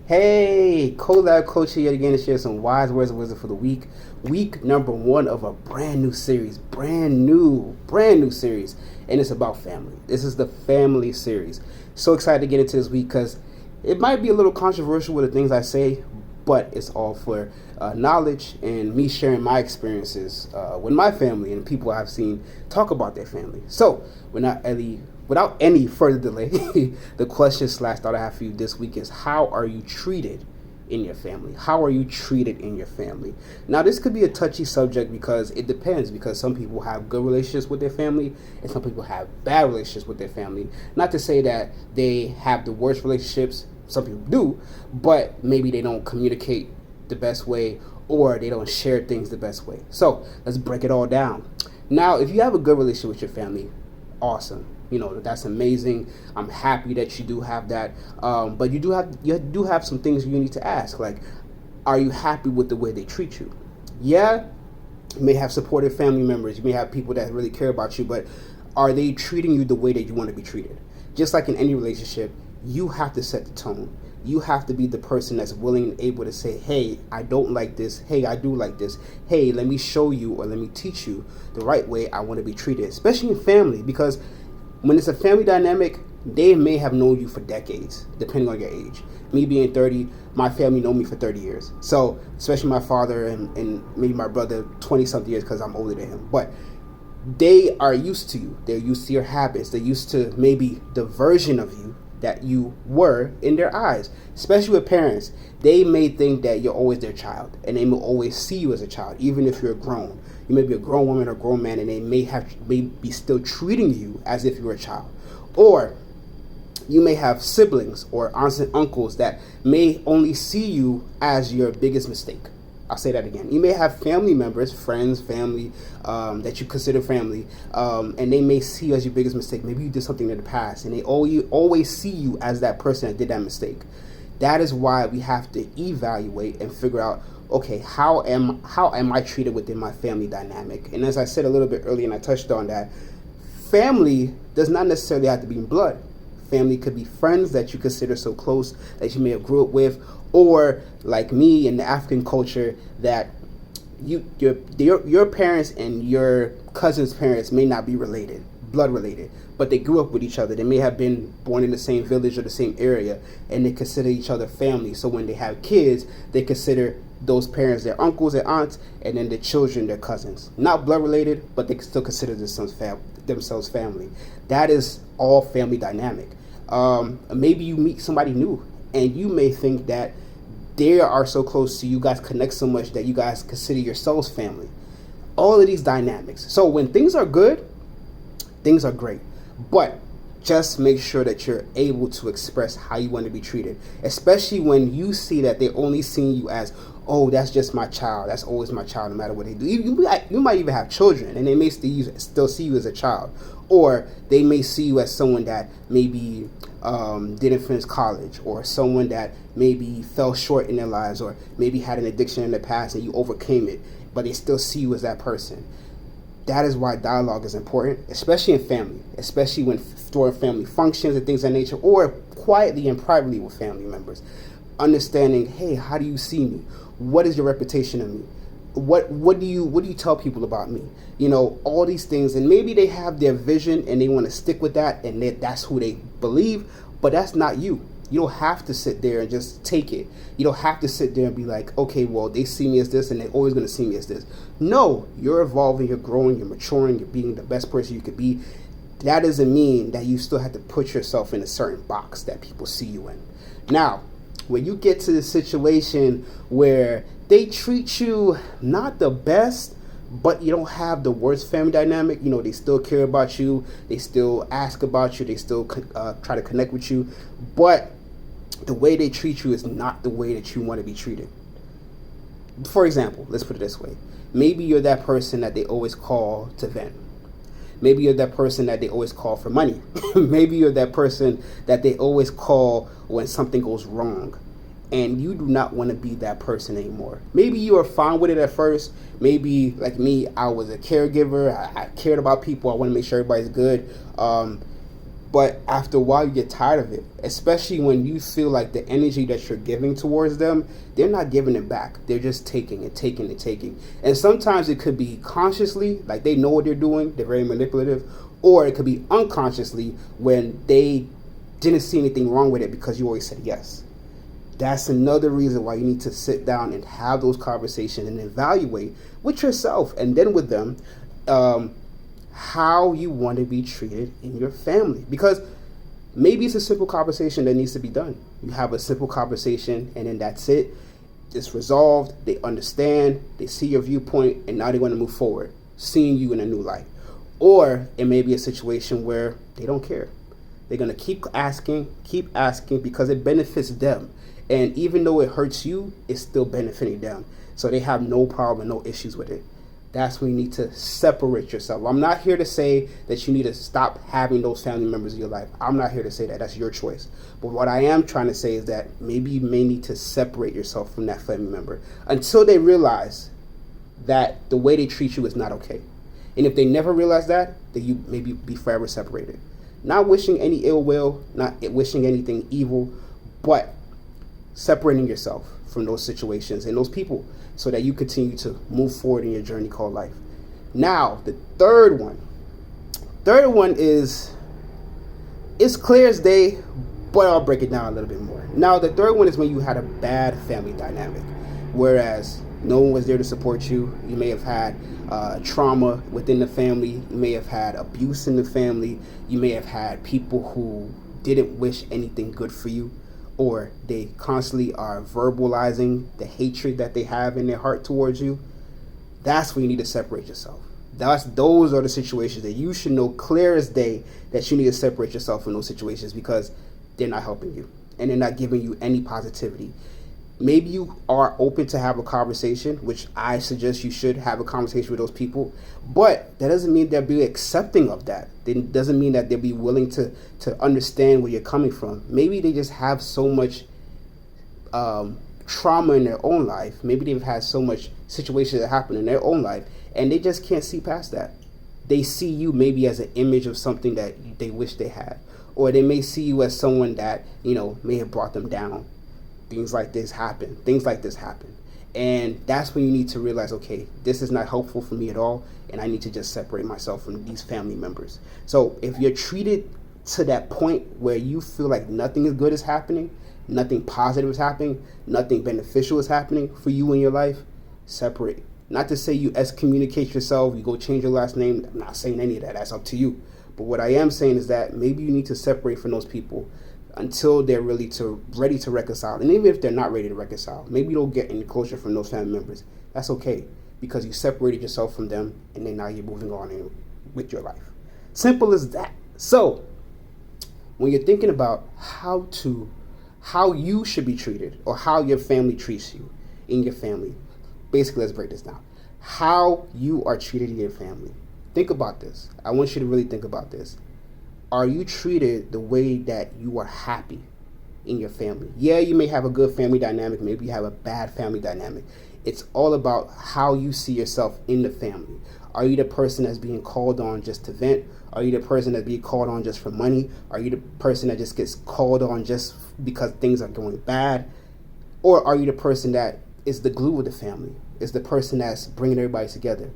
Hey, Colabcoaching yet again to share some wise words of wisdom for the week. Week number 1 of a brand new series. Brand new series. And it's about family. This is the family series. So excited to get into this week because it might be a little controversial with the things I say, but it's all for knowledge and me sharing my experiences with my family and people I've seen talk about their family. So, without any further delay, the question slash thought I have for you this week is: how are you treated in your family? How are you treated in your family? Now, this could be a touchy subject because it depends, because some people have good relationships with their family and some people have bad relationships with their family. Not to say that they have the worst relationships, some people do, but maybe they don't communicate the best way or they don't share things the best way. So let's break it all down. Now, if you have a good relationship with your family, awesome. That's amazing. I'm happy that you do have that. But you do have some things you need to ask. Like, are you happy with the way they treat you? Yeah, you may have supportive family members. You may have people that really care about you, but are they treating you the way that you want to be treated? Just like in any relationship, you have to set the tone. You have to be the person that's willing and able to say, hey, I don't like this. Hey, I do like this. Hey, let me show you or let me teach you the right way I want to be treated, especially in family, because when it's a family dynamic, they may have known you for decades, depending on your age. Me being 30, my family know me for 30 years. So, especially my father and maybe my brother, 20-something years because I'm older than him. But they are used to you. They're used to your habits. They're used to maybe the version of you that you were in their eyes. Especially with parents, they may think that you're always their child, and they may always see you as a child, even if you're grown. You may be a grown woman or a grown man, and they may be still treating you as if you were a child. Or you may have siblings or aunts and uncles that may only see you as your biggest mistake. I'll say that again. You may have family members, friends, family, that you consider family, and they may see you as your biggest mistake. Maybe you did something in the past, and they always see you as that person that did that mistake. That is why we have to evaluate and figure out, okay, how am I treated within my family dynamic? And as I said a little bit earlier, and I touched on that, family does not necessarily have to be in blood. Family could be friends that you consider so close that you may have grew up with, or like me in the African culture, that your parents and your cousin's parents may not be related, blood related, but they grew up with each other. They may have been born in the same village or the same area, and they consider each other family. So when they have kids, they consider those parents their uncles and aunts, and then the children their cousins. Not blood related, but they still consider themselves family. That is all family dynamic. Maybe you meet somebody new, and you may think that they are so close to you, guys connect so much that you guys consider yourselves family. All of these dynamics. So when things are good, things are great. But just make sure that you're able to express how you want to be treated, especially when you see that they're only seeing you as, oh, that's just my child. That's always my child, no matter what they do. You might even have children, and they may still see you as a child. Or they may see you as someone that maybe didn't finish college, or someone that maybe fell short in their lives, or maybe had an addiction in the past and you overcame it, but they still see you as that person. That is why dialogue is important, especially in family, especially when during family functions and things of that nature, or quietly and privately with family members. Understanding, hey, how do you see me? What is your reputation of me? What do you tell people about me? All these things, and maybe they have their vision and they want to stick with that, and that's who they believe, but that's not you. You don't have to sit there and just take it. You don't have to sit there and be like, okay, well, they see me as this and they're always going to see me as this. No, you're evolving, you're growing, you're maturing, you're being the best person you could be. That doesn't mean that you still have to put yourself in a certain box that people see you in. Now, when you get to the situation where they treat you not the best, but you don't have the worst family dynamic, they still care about you, they still ask about you, they still try to connect with you, but the way they treat you is not the way that you want to be treated. For example, let's put it this way. Maybe you're that person that they always call to vent. Maybe you're that person that they always call for money. Maybe you're that person that they always call when something goes wrong. And you do not want to be that person anymore. Maybe you were fine with it at first. Maybe, like me, I was a caregiver. I cared about people. I want to make sure everybody's good. But after a while, you get tired of it, especially when you feel like the energy that you're giving towards them, they're not giving it back. They're just taking and taking and taking. And sometimes it could be consciously, like they know what they're doing, they're very manipulative, or it could be unconsciously when they didn't see anything wrong with it because you always said yes. That's another reason why you need to sit down and have those conversations and evaluate with yourself and then with them how you want to be treated in your family. Because maybe it's a simple conversation that needs to be done. You have a simple conversation and then that's it. It's resolved. They understand. They see your viewpoint and now they want to move forward, seeing you in a new light. Or it may be a situation where they don't care. They're going to keep asking because it benefits them. And even though it hurts you, it's still benefiting them. So they have no problem, no issues with it. That's when you need to separate yourself. I'm not here to say that you need to stop having those family members in your life. I'm not here to say that. That's your choice. But what I am trying to say is that maybe you may need to separate yourself from that family member until they realize that the way they treat you is not okay. And if they never realize that, then you maybe be forever separated. Not wishing any ill will, not wishing anything evil, but separating yourself from those situations and those people so that you continue to move forward in your journey called life. Now, the third one is, it's clear as day, but I'll break it down a little bit more. Now, the third one is when you had a bad family dynamic, whereas no one was there to support you. You may have had trauma within the family. You may have had abuse in the family. You may have had people who didn't wish anything good for you, or they constantly are verbalizing the hatred that they have in their heart towards you. That's when you need to separate yourself. Those are the situations that you should know clear as day that you need to separate yourself from those situations because they're not helping you and they're not giving you any positivity. Maybe you are open to have a conversation, which I suggest you should have a conversation with those people, but that doesn't mean they'll be accepting of that. It doesn't mean that they'll be willing to understand where you're coming from. Maybe they just have so much trauma in their own life. Maybe they've had so much situations that happen in their own life, and they just can't see past that. They see you maybe as an image of something that they wish they had, or they may see you as someone that, may have brought them down. Things like this happen. And that's when you need to realize, okay, this is not helpful for me at all, and I need to just separate myself from these family members. So if you're treated to that point where you feel like nothing is good is happening, nothing positive is happening, nothing beneficial is happening for you in your life, separate. Not to say you excommunicate yourself, you go change your last name. I'm not saying any of that. That's up to you. But what I am saying is that maybe you need to separate from those people until they're ready to reconcile. And even if they're not ready to reconcile, maybe you don't get any closure from those family members. That's okay, because you separated yourself from them, and then now you're moving on with your life. Simple as that. So when you're thinking about how you should be treated, or how your family treats you in your family, basically, let's break this down. How you are treated in your family. Think about this. I want you to really think about this. Are you treated the way that you are happy in your family? Yeah, you may have a good family dynamic. Maybe you have a bad family dynamic. It's all about how you see yourself in the family. Are you the person that's being called on just to vent? Are you the person that's being called on just for money? Are you the person that just gets called on just because things are going bad? Or are you the person that is the glue of the family? Is the person that's bringing everybody together?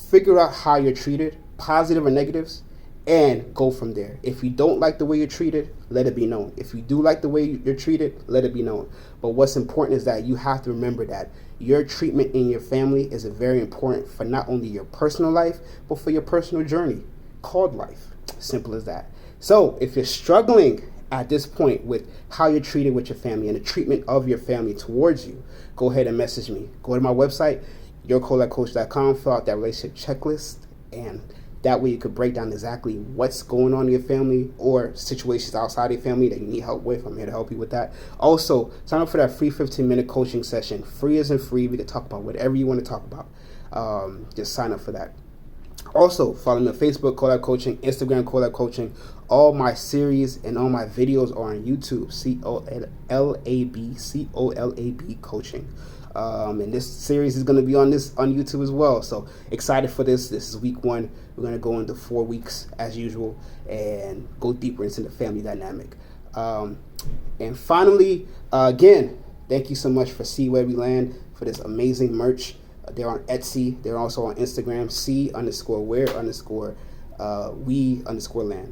Figure out how you're treated, positive or negatives, and go from there. If you don't like the way you're treated, let it be known. If you do like the way you're treated, let it be known. But what's important is that you have to remember that your treatment in your family is very important for not only your personal life, but for your personal journey called life. Simple as that. So if you're struggling at this point with how you're treated with your family and the treatment of your family towards you, go ahead and message me. Go to my website, yourcolabcoach.com, fill out that relationship checklist, and that way you could break down exactly what's going on in your family or situations outside of your family that you need help with. I'm here to help you with that. Also, sign up for that free 15-minute coaching session. Free isn't free. We can talk about whatever you want to talk about. Just sign up for that. Also, follow me on Facebook, Collab Coaching, Instagram, Collab Coaching. All my series and all my videos are on YouTube, Colab Coaching. And this series is going to be on YouTube as well. So excited for this. This is week 1. We're going to go into 4 weeks as usual and go deeper into the family dynamic. And finally, again, thank you so much for See Where We Land for this amazing merch. They're on Etsy. They're also on Instagram, see_where_we_land.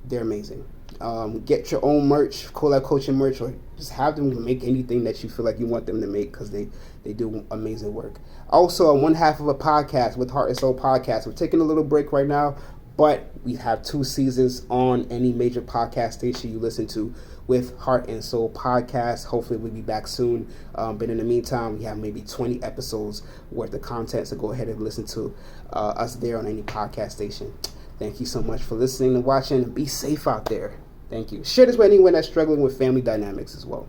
They're amazing. Get your own merch, Collab Coaching merch, or just have them make anything that you feel like you want them to make, because they do amazing work. Also, I'm one half of a podcast with Heart and Soul Podcast. We're taking a little break right now, but we have 2 seasons on any major podcast station you listen to with Heart and Soul Podcast. Hopefully we'll be back soon. But in the meantime, we have maybe 20 episodes worth of content, so go ahead and listen to us there on any podcast station. Thank you so much for listening and watching. Be safe out there. Thank you. Share this with anyone that's struggling with family dynamics as well.